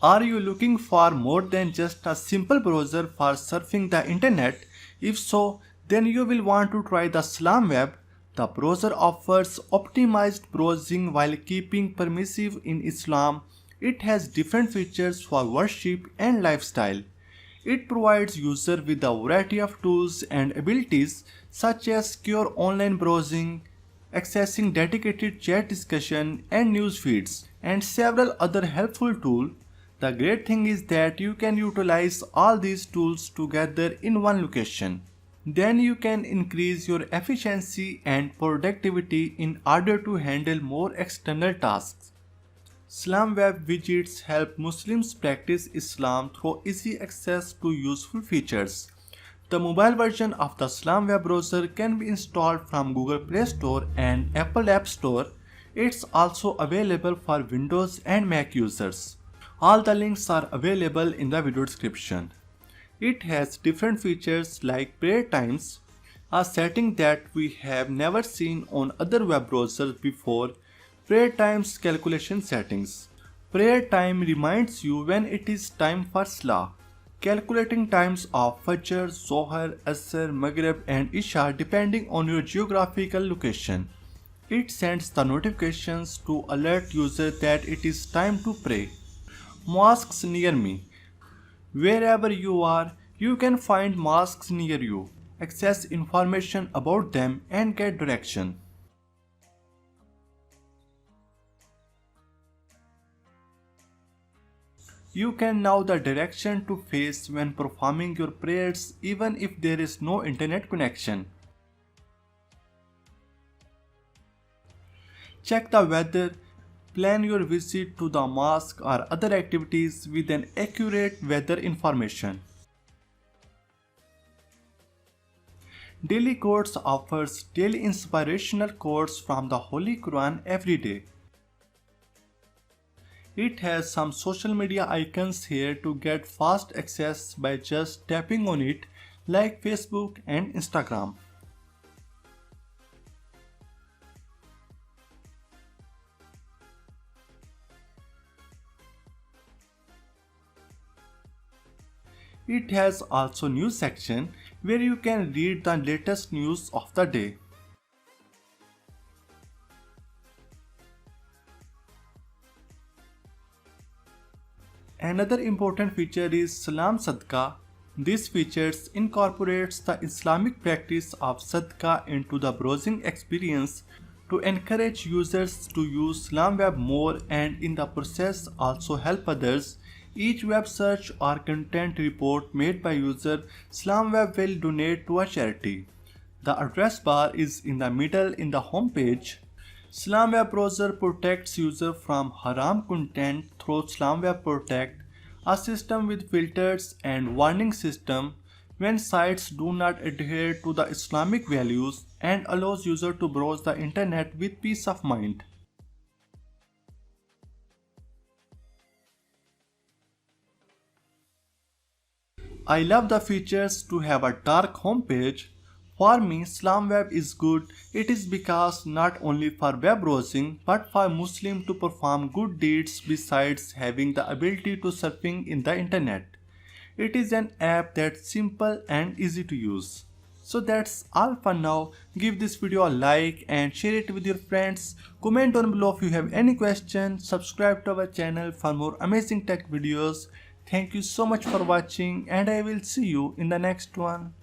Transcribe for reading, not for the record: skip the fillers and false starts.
Are you looking for more than just a simple browser for surfing the internet? If so, then you will want to try the SlamWeb. The browser offers optimized browsing while keeping permissive in Islam. It has different features for worship and lifestyle. It provides users with a variety of tools and abilities such as secure online browsing, accessing dedicated chat discussion and news feeds, and several other helpful tools. The great thing is that you can utilize all these tools together in one location. Then you can increase your efficiency and productivity in order to handle more external tasks. SlamWeb widgets help Muslims practice Islam through easy access to useful features. The mobile version of the SlamWeb browser can be installed from Google Play Store and Apple App Store. It's also available for Windows and Mac users. All the links are available in the video description. It has different features like prayer times, a setting that we have never seen on other web browsers before. Prayer times calculation settings. Prayer time reminds you when it is time for Salah. Calculating times of Fajr, Zohar, Asr, Maghrib and Isha depending on your geographical location. It sends the notifications to alert users that it is time to pray. Mosques near me. Wherever you are, you can find mosques near you, access information about them and get direction. You can know the direction to face when performing your prayers even if there is no internet connection. Check the weather, plan your visit to the mosque or other activities with an accurate weather information. Daily Quotes offers daily inspirational quotes from the Holy Quran every day. It has some social media icons here to get fast access by just tapping on it, like Facebook and Instagram. It has also news section where you can read the latest news of the day. Another important feature is Salam Sadqa. This feature incorporates the Islamic practice of Sadqa into the browsing experience to encourage users to use SlamWeb more and in the process also help others. Each web search or content report made by user, SlamWeb will donate to a charity. The address bar is in the middle in the home page. SlamWeb browser protects user from haram content through SlamWeb Protect, a system with filters and warning system when sites do not adhere to the Islamic values and allows user to browse the internet with peace of mind. I love the features to have a dark home page. For me, SlamWeb is good. It is because not only for web browsing but for Muslim to perform good deeds besides having the ability to surfing in the internet. It is an app that's simple and easy to use. So that's all for now. Give this video a like and share it with your friends. Comment down below if you have any questions. Subscribe to our channel for more amazing tech videos. Thank you so much for watching and I will see you in the next one.